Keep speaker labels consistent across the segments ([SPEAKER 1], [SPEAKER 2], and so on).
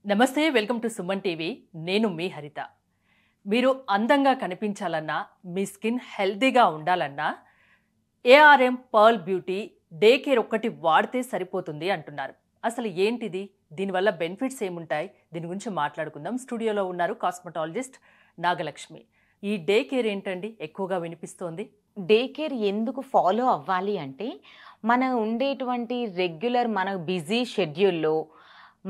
[SPEAKER 1] నమస్తే welcome to Suman TV నేను మీ హరిత మీరు అందంగా కనిపించాలన్నా మీ స్కిన్ హెల్తీగా ఉండాలన్నా ARM Pearl beauty day care ఒక్కటి వాడితే సరిపోతుంది అంటున్నారు. అసలు ఏంటిది, దీనివల్ల బెనిఫిట్స్ ఏముంటాయి, దీని గురించి మాట్లాడుకుందాం. స్టూడియోలో ఉన్నారు కాస్మెటాలజిస్ట్ నాగలక్ష్మి. ఈ డే కేర్ ఏంటండి ఎక్కువగా వినిపిస్తోంది?
[SPEAKER 2] డే కేర్ ఎందుకు ఫాలో అవ్వాలి అంటే మన ఉండేటువంటి రెగ్యులర్ మన బిజీ షెడ్యూల్లో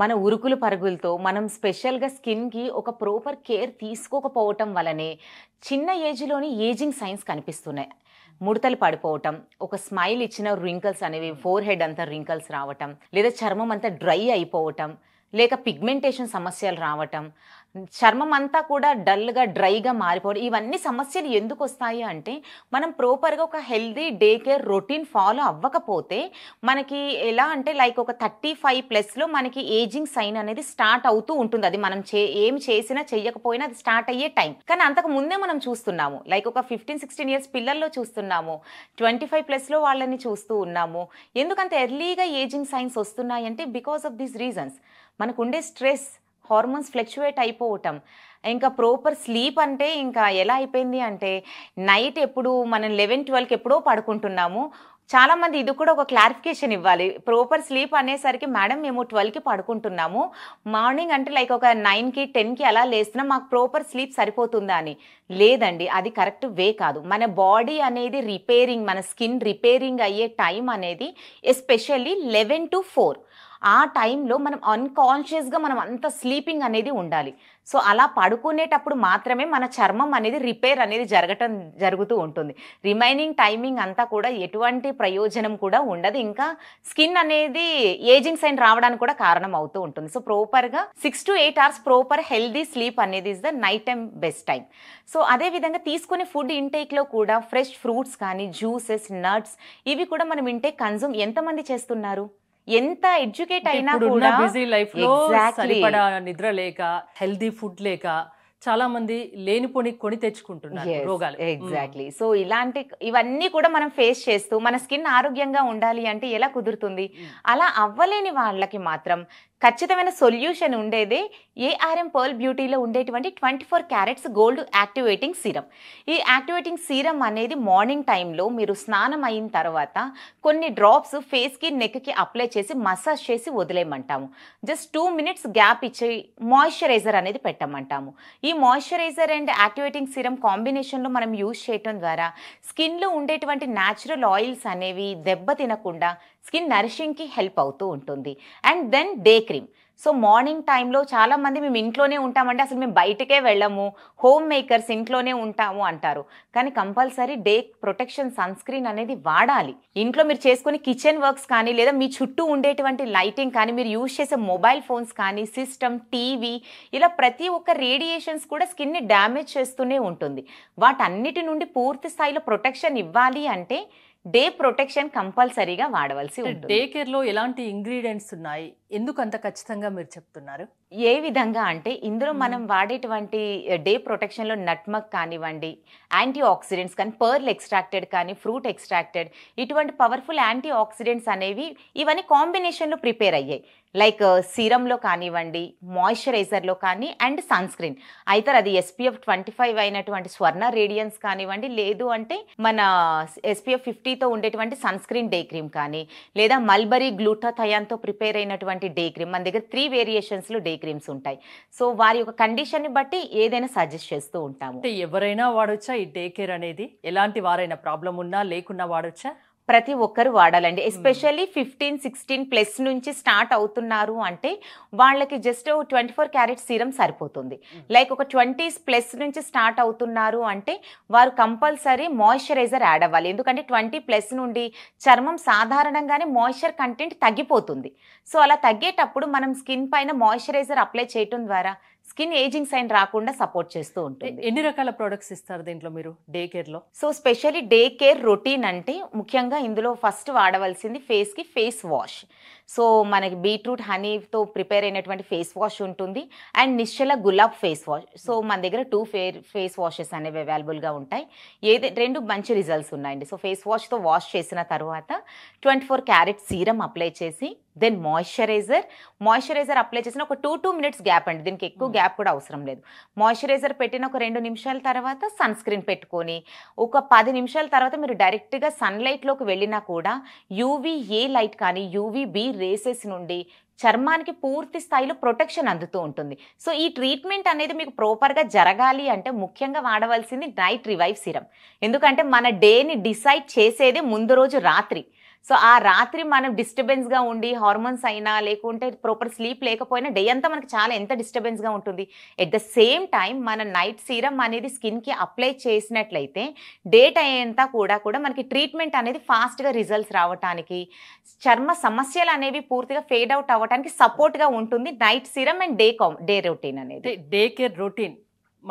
[SPEAKER 2] మన ఉరుకులు పరుగులతో మనం స్పెషల్గా స్కిన్కి ఒక ప్రాపర్ కేర్ తీసుకోకపోవటం వలనే చిన్న ఏజ్లోని ఏజింగ్ సైన్స్ కనిపిస్తున్నాయి. ముడతలు పడిపోవటం, ఒక స్మైల్ ఇచ్చిన రింకల్స్ అనేవి, ఫోర్ హెడ్ అంతా రింకల్స్ రావటం, లేదా చర్మం అంతా డ్రై అయిపోవటం, లేక పిగ్మెంటేషన్ సమస్యలు రావటం, చర్మం అంతా కూడా డల్గా డ్రైగా మారిపోవడం, ఇవన్నీ సమస్యలు ఎందుకు వస్తాయి అంటే మనం ప్రాపర్గా ఒక healthy day care routine follow అవ్వకపోతే మనకి ఎలా అంటే లైక్ ఒక 35+ మనకి ఏజింగ్ సైన్ అనేది స్టార్ట్ అవుతూ ఉంటుంది. అది మనం ఏం చేసినా చెయ్యకపోయినా అది స్టార్ట్ అయ్యే టైం. కానీ అంతకు ముందే మనం చూస్తున్నాము, లైక్ ఒక 15-16 ఇయర్స్ పిల్లల్లో చూస్తున్నాము, 25+లో వాళ్ళని చూస్తూ ఉన్నాము. ఎందుకంత ఎర్లీగా ఏజింగ్ సైన్స్ వస్తున్నాయి అంటే బికాస్ ఆఫ్ దీస్ రీజన్స్. మనకుండే స్ట్రెస్, హార్మోన్స్ ఫ్లక్చువేట్ అయిపోవటం, ఇంకా ప్రాపర్ స్లీప్ అంటే ఇంకా ఎలా అయిపోయింది అంటే నైట్ ఎప్పుడు మనం 11-12కి ఎప్పుడో పడుకుంటున్నాము. చాలామంది ఇది కూడా ఒక క్లారిఫికేషన్ ఇవ్వాలి. ప్రాపర్ స్లీప్ అనేసరికి మేడం మేము 12కి పడుకుంటున్నాము, మార్నింగ్ అంటే లైక్ ఒక 9కి 10కి అలా లేస్తున్నాం, మాకు ప్రాపర్ స్లీప్ సరిపోతుందా అని. లేదండి, అది కరెక్ట్ వే కాదు. మన బాడీ అనేది రిపేరింగ్, మన స్కిన్ రిపేరింగ్ అయ్యే టైం అనేది ఎస్పెషల్లీ 11 to 4. ఆ టైంలో మనం అన్కాన్షియస్గా మనం అంత స్లీపింగ్ అనేది ఉండాలి. సో అలా పడుకునేటప్పుడు మాత్రమే మన చర్మం అనేది రిపేర్ అనేది జరుగుతూ ఉంటుంది. రిమైనింగ్ టైమింగ్ అంతా కూడా ఎటువంటి ప్రయోజనం కూడా ఉండదు. ఇంకా స్కిన్ అనేది ఏజింగ్ సైన్ రావడానికి కూడా కారణం అవుతూ ఉంటుంది. సో ప్రాపర్గా 6 to 8 hours proper healthy sleep అనేది is the night time best time. So అదేవిధంగా తీసుకునే ఫుడ్ ఇంటేక్లో కూడా ఫ్రెష్ ఫ్రూట్స్ కానీ, జ్యూసెస్, నట్స్, ఇవి కూడా మనం ఇంటేక్ కన్జ్యూమ్ ఎంతమంది చేస్తున్నారు? ఎంత ఎడ్యుకేట్ అయినా కూడా
[SPEAKER 1] బిజీ లైఫ్ లో సరిపడా నిద్ర లేక, హెల్దీ ఫుడ్ లేక చాలా మంది లేనిపోని కొని తెచ్చుకుంటున్నారు రోగాలు.
[SPEAKER 2] ఎగ్జాక్ట్లీ. సో ఇవన్నీ కూడా మనం ఫేస్ చేస్తూ మన స్కిన్ ఆరోగ్యంగా ఉండాలి అంటే ఎలా కుదురుతుంది? అలా అవ్వలేని వాళ్ళకి మాత్రం ఖచ్చితమైన సొల్యూషన్ ఉండేదే ఏఆర్ఎం పర్ల్ బ్యూటీలో ఉండేటువంటి 24 క్యారెట్స్ గోల్డ్ యాక్టివేటింగ్ సీరం. ఈ యాక్టివేటింగ్ సీరం అనేది మార్నింగ్ టైంలో మీరు స్నానం అయిన తర్వాత కొన్ని డ్రాప్స్ ఫేస్కి, నెక్కి అప్లై చేసి మసాజ్ చేసి వదిలేయమంటాము. జస్ట్ 2 minutes గ్యాప్ ఇచ్చి మాయిశ్చరైజర్ అనేది పెట్టమంటాము. ఈ మాయిశ్చరైజర్ అండ్ యాక్టివేటింగ్ సీరం కాంబినేషన్లో మనం యూజ్ చేయటం ద్వారా స్కిన్లో ఉండేటువంటి న్యాచురల్ ఆయిల్స్ అనేవి దెబ్బ తినకుండా స్కిన్ నరిషింగ్కి హెల్ప్ అవుతూ ఉంటుంది. And then day cream. So morning టైంలో చాలామంది మేము ఇంట్లోనే ఉంటామంటే అసలు మేము బయటకే వెళ్ళము, హోమ్ మేకర్స్ ఇంట్లోనే ఉంటాము అంటారు. కానీ compulsory day protection sunscreen అనేది వాడాలి. ఇంట్లో మీరు చేసుకునే కిచెన్ వర్క్స్ కానీ, లేదా మీ చుట్టూ ఉండేటువంటి లైటింగ్ కానీ, మీరు యూజ్ చేసే మొబైల్ ఫోన్స్ కానీ, సిస్టమ్, టీవీ, ఇలా ప్రతి ఒక్క రేడియేషన్స్ కూడా స్కిన్ని డ్యామేజ్ చేస్తూనే ఉంటుంది. వాటన్నిటి నుండి పూర్తి స్థాయిలో ప్రొటెక్షన్ ఇవ్వాలి అంటే డే ప్రొటెక్షన్ కంపల్సరీగా వాడవలసి ఉంటుంది.
[SPEAKER 1] డే కేర్ లో ఎలాంటి ఇంగ్రీడియంట్స్ ఉన్నాయి, ఎందుకు అంత ఖచ్చితంగా మీరు చెప్తున్నారు?
[SPEAKER 2] ఏ విధంగా అంటే ఇందులో మనం వాడేటువంటి డే ప్రొటెక్షన్లో నట్మగ్ కానివ్వండి, యాంటీ ఆక్సిడెంట్స్ కానీ, పర్ల్ ఎక్స్ట్రాక్టెడ్ కానీ, ఫ్రూట్ ఎక్స్ట్రాక్టెడ్, ఇటువంటి పవర్ఫుల్ యాంటీ ఆక్సిడెంట్స్ అనేవి ఇవన్నీ కాంబినేషన్లో ప్రిపేర్ అయ్యాయి. లైక్ సీరంలో కానివ్వండి, మాయిశ్చరైజర్లో కానీ, అండ్ సన్ స్క్రీన్ అయితే అది SPF 25 అయినటువంటి స్వర్ణ రేడియన్స్ కానివ్వండి, లేదు అంటే మన SPF 50తో ఉండేటువంటి సన్ స్క్రీన్ డే క్రీమ్ కానీ, లేదా మల్బరీ గ్లూటాథయాన్తో ప్రిపేర్ అయినటువంటి డే క్రీమ్. మన దగ్గర 3 వేరియేషన్స్లో డే క్రీమ్స్ ఉంటాయి. సో వారి యొక్క కండిషన్ని బట్టి ఏదైనా సజెస్ట్ చేస్తూ ఉంటాము.
[SPEAKER 1] అంటే ఎవరైనా వాడొచ్చా ఈ డే కేర్ అనేది? ఎలాంటి వారైనా ప్రాబ్లం ఉన్నా లేకున్నా వాడొచ్చా?
[SPEAKER 2] ప్రతి ఒక్కరు వాడాలండి. ఎస్పెషల్లీ 15-16+ నుంచి స్టార్ట్ అవుతున్నారు అంటే వాళ్ళకి జస్ట్ 24 క్యారెట్ సీరం సరిపోతుంది. లైక్ ఒక 20+ నుంచి స్టార్ట్ అవుతున్నారు అంటే వారు కంపల్సరీ మాయిశ్చరైజర్ యాడ్ అవ్వాలి. ఎందుకంటే 20+ నుండి చర్మం సాధారణంగానే మాయిశ్చర్ కంటెంట్ తగ్గిపోతుంది. సో అలా తగ్గేటప్పుడు మనం స్కిన్ పైన మాయిశ్చరైజర్ అప్లై చేయటం ద్వారా స్కిన్ ఏజింగ్ సైన్ రాకుండా సపోర్ట్ చేస్తూ ఉంటుంది.
[SPEAKER 1] ఎన్ని రకాల ప్రొడక్ట్స్ ఇస్తారు దీంట్లో మీరు డే కేర్ లో?
[SPEAKER 2] So specially day care routine అంటే ముఖ్యంగా ఇందులో ఫస్ట్ వాడవలసింది ఫేస్కి ఫేస్ వాష్. సో మనకి బీట్రూట్ హనీతో ప్రిపేర్ అయినటువంటి ఫేస్ వాష్ ఉంటుంది, and Nischala gulab face wash. So మన దగ్గర 2 ఫేస్ వాషెస్ అనేవి అవైలబుల్గా ఉంటాయి. 2 మంచి రిజల్ట్స్ ఉన్నాయండి. సో ఫేస్ వాష్తో వాష్ చేసిన తర్వాత 24 క్యారెట్ సీరం అప్లై చేసి దెన్ మాయిశ్చరైజర్ అప్లై చేసిన ఒక 2 మినిట్స్ గ్యాప్ అండి, దీనికి ఎక్కువ గ్యాప్ కూడా అవసరం లేదు. మాయిశ్చరైజర్ పెట్టిన ఒక 2 నిమిషాల తర్వాత సన్ స్క్రీన్ పెట్టుకొని ఒక 10 నిమిషాల తర్వాత మీరు డైరెక్ట్గా సన్లైట్లోకి వెళ్ళినా కూడా యూవీఏ లైట్ కానీ యూవీబీ రేసెస్ నుండి చర్మానికి పూర్తి స్థాయిలో ప్రొటెక్షన్ అందుతూ ఉంటుంది. సో ఈ ట్రీట్మెంట్ అనేది మీకు ప్రాపర్గా జరగాలి అంటే ముఖ్యంగా వాడవలసింది నైట్ రివైవ్ సిరమ్. ఎందుకంటే మన డేని డిసైడ్ చేసేదే ముందు రోజు రాత్రి. సో ఆ రాత్రి మనం డిస్టర్బెన్స్గా ఉండి హార్మోన్స్ అయినా లేకుంటే ప్రాపర్ స్లీప్ లేకపోయినా డే అంతా మనకి చాలా ఎంత డిస్టర్బెన్స్గా ఉంటుంది. ఎట్ ద సేమ్ టైం మన నైట్ సీరం అనేది స్కిన్కి అప్లై చేసినట్లయితే డే టైం అంతా కూడా మనకి ట్రీట్మెంట్ అనేది ఫాస్ట్గా రిజల్ట్స్ రావడానికి, చర్మ సమస్యలు అనేవి పూర్తిగా ఫేడ్ అవుట్ అవ్వడానికి సపోర్ట్గా ఉంటుంది night serum and day routine అనేది.
[SPEAKER 1] డే కేర్ రొటీన్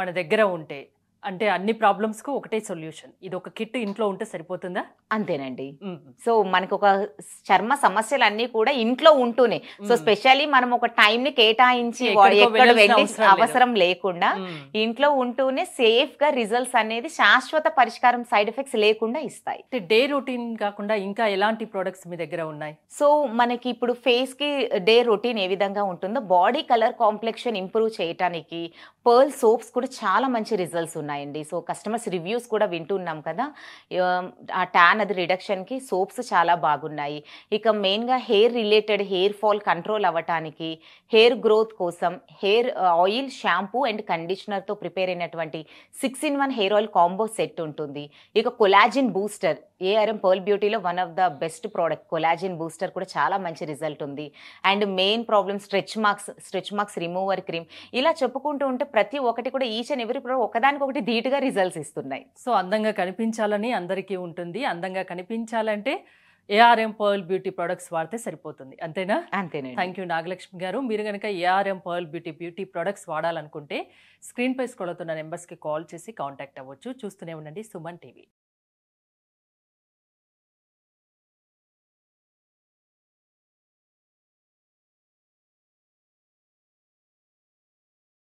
[SPEAKER 1] మన దగ్గర ఉంటే అంటే అన్ని ప్రాబ్లమ్స్కు ఒకటే సొల్యూషన్, ఇది ఒక కిట్ ఇంట్లో ఉంటే సరిపోతుందా?
[SPEAKER 2] అంతేనండి. సో మనకు ఒక చర్మ సమస్యలు అన్నీ కూడా ఇంట్లో ఉంటూనే, సో స్పెషల్లీ మనం ఒక టైంని కేటాయించి ఎక్కడ వెళ్ళి అవసరం లేకుండా ఇంట్లో ఉంటూనే సేఫ్ గా రిజల్ట్స్ అనేది శాశ్వత పరిష్కారం, సైడ్ ఎఫెక్ట్స్ లేకుండా ఇస్తాయి.
[SPEAKER 1] డే రొటీన్ కాకుండా ఇంకా ఎలాంటి ప్రొడక్ట్స్ మీ దగ్గర ఉన్నాయి?
[SPEAKER 2] సో మనకి ఇప్పుడు ఫేస్ కి డే రొటీన్ ఏ విధంగా ఉంటుందో బాడీ కలర్ కాంప్లెక్షన్ ఇంప్రూవ్ చేయడానికి పర్ల్ సోప్స్ కూడా చాలా మంచి రిజల్ట్స్ ఉన్నాయండి. సో కస్టమర్స్ రివ్యూస్ కూడా వింటున్నాం కదా, ఆ ట్యాన్ అది రిడక్షన్కి సోప్స్ చాలా బాగున్నాయి. ఇక మెయిన్గా hair related hair fall control అవ్వటానికి, హెయిర్ గ్రోత్ కోసం హెయిర్ ఆయిల్, షాంపూ అండ్ కండిషనర్తో ప్రిపేర్ అయినటువంటి 6-in-1 hair oil combo set ఉంటుంది. ఇక కొలాజిన్ బూస్టర్, ఏఆర్ఎం పర్ల్ బ్యూటీలో one of the best product collagen booster కూడా చాలా మంచి రిజల్ట్ ఉంది. And main problem stretch marks remover cream, ఇలా చెప్పుకుంటూ ఉంటే ప్రతి ఒక్కటి కూడా ఈచ్ అండ్ ఎవ్రీ ప్రోడక్ట్ ఒకదానికొకటి ధీటుగా రిజల్ట్స్ ఇస్తున్నాయి.
[SPEAKER 1] సో అందంగా కనిపించాలని అందరికీ ఉంటుంది, అందంగా కనిపించాలంటే ఏఆర్ఎం పర్ల్ బ్యూటీ ప్రొడక్ట్స్ వాడితే సరిపోతుంది, అంతేనా?
[SPEAKER 2] అంతేనండి.
[SPEAKER 1] థ్యాంక్ యూ నాగలక్ష్మి గారు. మీరు కనుక ఏఆర్ఎం పర్ల్ బ్యూటీ ప్రొడక్ట్స్ వాడాలనుకుంటే స్క్రీన్ పై స్క్రోల్ అవుతున్న నెంబర్స్కి కాల్ చేసి కాంటాక్ట్ అవ్వచ్చు. చూస్తూనే ఉండండి సుమన్ టీవీ.